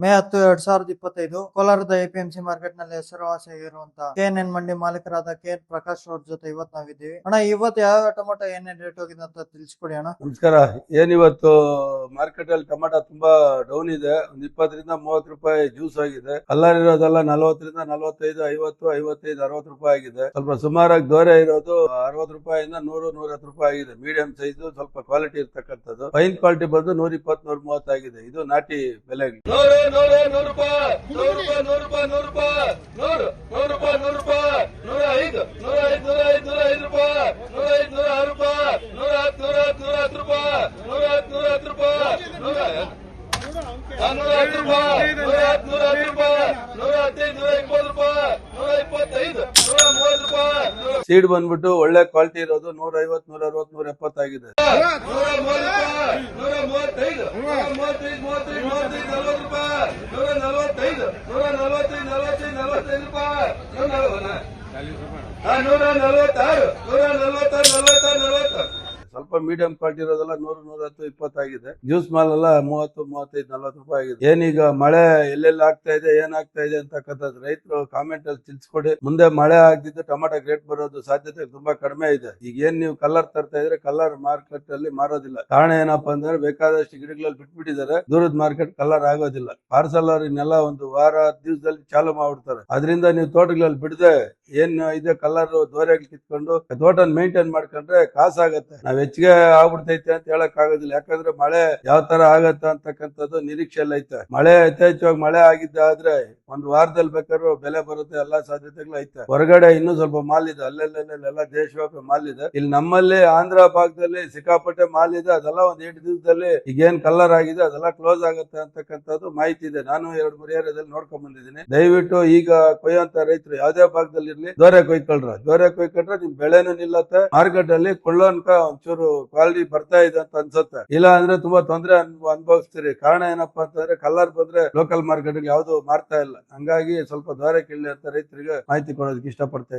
ಮೇ 10, 2025 ಕೋಲಾರದ APMC market ನಲ್ಲಿ ಹೆಸರುವಾಸಿಯಾಗಿರುವಂತಹ ಕೆಎನ್ಎನ್ ಮಂಡಿ ಮಾಲೀಕರಾದ ಕೆಎನ್ ಪ್ರಕಾಶ್ ಅವ್ರ ಜೊತೆ ಇವತ್ತು ನಾವಿದ್ದೀವಿ. ಅಣ್ಣ, ಇವತ್ತು ಯಾವ ಟೊಮೊಟೊ ಏನೇನ್ ರೇಟ್ ಹೋಗಿದೆ ಅಂತ ತಿಳಿಸ್ಕೊಡಿ ಅಣ್ಣ. ನಮಸ್ಕಾರ. ಏನಿವತ್ತು ಮಾರ್ಕೆಟ್ ಅಲ್ಲಿ ಟೊಮೆಟೊ ತುಂಬಾ ಡೌನ್ ಇದೆ. ಒಂದು 20 ರಿಂದ 30 ರೂಪಾಯಿ ಜ್ಯೂಸ್ ಆಗಿದೆ. ಕಲ್ಲರ್ ಇರೋದೆಲ್ಲ 40 ರಿಂದ 45, 50, 55, 60 ರೂಪಾಯಿ ಆಗಿದೆ. ಸ್ವಲ್ಪ ಸುಮಾರಾಗಿ ದೋರೆ ಇರೋದು 60 ರೂಪಾಯಿಂದ 100, 110 ರೂಪಾಯಿ ಆಗಿದೆ. ಮೀಡಿಯಂ ಸೈಜ್ ಸ್ವಲ್ಪ ಕ್ವಾಲಿಟಿ ಇರ್ತಕ್ಕಂಥದ್ದು. ಫೈನ್ ಕ್ವಾಲಿಟಿ ಬಂದು 120, 130 ಆಗಿದೆ. ಇದು ನಾಟಿ ಬೆಲೆಗಳು. 100 ರೂಪಾಯಿ 100 ರೂಪಾಯಿ 100 ರೂಪಾಯಿ 100 ರೂಪಾಯಿ 100 ರೂಪಾಯಿ 100 ರೂಪಾಯಿ 105 105 ರೂಪಾಯಿ 105 106 ರೂಪಾಯಿ 110 110 ರೂಪಾಯಿ 110 ರೂಪಾಯಿ 110 ರೂಪಾಯಿ 110 ರೂಪಾಯಿ 115 120 ರೂಪಾಯಿ 125 130 ರೂಪಾಯಿ. ಸೀಡ್ ಬಂದ್ಬಿಟ್ಟು ಒಳ್ಳೆ ಕ್ವಾಲಿಟಿ ಇರೋದು 150, 160, 170 ಆಗಿದೆ. 135 135 40 ರೂಪಾಯಿ 145 145 45 ರೂಪಾಯಿ 146 146 ಸ್ವಲ್ಪ ಮೀಡಿಯಂ ಕ್ವಾಲಿಟಿ ಇರೋದೆಲ್ಲ 100, 110, 20 ಆಗಿದೆ. ಜ್ಯೂಸ್ ಮಾಲ್ ಎಲ್ಲ 30, 35, 40 ರೂಪಾಯಿ ಆಗಿದೆ. ಏನೀಗ ಮಳೆ ಎಲ್ಲೆಲ್ಲಿ ಆಗ್ತಾ ಇದೆ, ಏನಾಗ್ತಾ ಇದೆ ಅಂತಕ್ಕಂಥದ್ದು ರೈತರು ಕಾಮೆಂಟ್ ಅಲ್ಲಿ ತಿಳಿಸ್ಕೊಡಿ. ಮುಂದೆ ಮಳೆ ಆಗದಿದ್ದು ಟೊಮೆಟೊ ರೇಟ್ ಬರೋದು ಸಾಧ್ಯತೆ ತುಂಬಾ ಕಡಿಮೆ ಇದೆ. ಈಗ ಏನ್ ನೀವು ಕಲ್ಲರ್ ತರ್ತಾ ಇದ್ರೆ ಕಲ್ಲರ್ ಮಾರ್ಕೆಟ್ ಅಲ್ಲಿ ಮಾರೋದಿಲ್ಲ. ಕಾರಣ ಏನಪ್ಪಾ ಅಂದ್ರೆ ಬೇಕಾದಷ್ಟು ಗಿಡಗಳಲ್ಲಿ ಬಿಟ್ಬಿಟ್ಟಿದ್ದಾರೆ. ದೂರದ ಮಾರ್ಕೆಟ್ ಕಲ್ಲರ್ ಆಗೋದಿಲ್ಲ. ಪಾರ್ಸಲ್ ಅವ್ರನ್ನೆಲ್ಲ ಒಂದು ವಾರ 10 ದಿವಸದಲ್ಲಿ ಚಾಲು ಮಾಡ್ಬಿಡ್ತಾರೆ. ಅದರಿಂದ ನೀವು ತೋಟಗಳಲ್ಲಿ ಬಿಡದೆ ಏನ್ ಇದೆ ಕಲ್ಲರ್ ದೋರೆಗಳು ಕಿತ್ಕೊಂಡು ತೋಟ ಮೇಂಟೈನ್ ಮಾಡ್ಕೊಂಡ್ರೆ ಕಾಸಾಗತ್ತೆ. ನಾವ್ ಹೆಚ್ಚಿಗೆ ಆಗ್ಬಿಡ್ತೈತೆ ಅಂತ ಹೇಳಕ್ ಆಗೋದಿಲ್ಲ. ಯಾಕಂದ್ರೆ ಮಳೆ ಯಾವ ತರ ಆಗತ್ತ ಅಂತಕ್ಕಂಥದ್ದು ನಿರೀಕ್ಷೆ ಎಲ್ಲ ಐತೆ. ಮಳೆ ಯಥೇಚ್ಛವಾಗಿ ಮಳೆ ಆಗಿದ್ದಾದ್ರೆ ಒಂದು ವಾರದಲ್ಲಿ ಬೇಕಾದ್ರೂ ಬೆಲೆ ಬರುತ್ತೆ. ಎಲ್ಲಾ ಸಾಧ್ಯತೆಗಳು ಐತೆ. ಹೊರಗಡೆ ಇನ್ನೂ ಸ್ವಲ್ಪ ಮಾಲ್ ಇದೆ. ಅಲ್ಲೆಲ್ಲ ದೇಶವ್ಯಾಪಿ ಮಾಲ್ ಇದೆ. ಇಲ್ಲಿ ನಮ್ಮಲ್ಲಿ ಆಂಧ್ರ ಭಾಗದಲ್ಲಿ ಸಿಕ್ಕಾಪಟ್ಟೆ ಮಾಲ್ ಇದೆ. ಅದೆಲ್ಲ ಒಂದ್ 8 ದಿವಸದಲ್ಲಿ ಈಗ ಏನ್ ಕಲ್ಲರ್ ಆಗಿದೆ ಅದೆಲ್ಲ ಕ್ಲೋಸ್ ಆಗುತ್ತೆ ಅಂತಕ್ಕಂಥದ್ದು ಮಾಹಿತಿ ಇದೆ. ನಾನು 2-3 ಏರಿಯಾದಲ್ಲಿ ನೋಡ್ಕೊಂಡ್ ಬಂದಿದ್ದೀನಿ. ದಯವಿಟ್ಟು ಈಗ ಕೊಯ್ಯುವಂತ ರೈತರು ಯಾವ್ದೇ ಭಾಗದಲ್ಲಿ ಇರ್ಲಿ ದೋರೆ ಕೊಯ್ಕೊಂಡ್ರೆ ನಿಮ್ ಬೆಳೆನೂ ನಿಲ್ಲತ್ತೆ. ಮಾರ್ಕೆಟ್ ಅಲ್ಲಿ ಕೊಳ್ಳೋನ್ಕ ಒಂಚೂರು ಕ್ವಾಲಿಟಿ ಬರ್ತಾ ಇದೆ ಅಂತ ಅನ್ಸುತ್ತೆ. ಇಲ್ಲ ಅಂದ್ರೆ ತುಂಬಾ ತೊಂದರೆ ಅನುಭವಿಸ್ತೀರಿ. ಕಾರಣ ಏನಪ್ಪಾ ಅಂತಂದ್ರೆ ಕಲ್ಲರ್ ಬಂದ್ರೆ ಲೋಕಲ್ ಮಾರ್ಕೆಟ್ ಯಾವ್ದು ಮಾರ್ತಾ ಇಲ್ಲ. ಹಂಗಾಗಿ ಸ್ವಲ್ಪ ದೋರೆ ಕಿಳ್ಳಿ ಅಂತ ರೈತರಿಗೆ ಮಾಹಿತಿ ಕೊಡೋದಕ್ಕೆ ಇಷ್ಟಪಡ್ತಾ ಇದ್ದೀನಿ.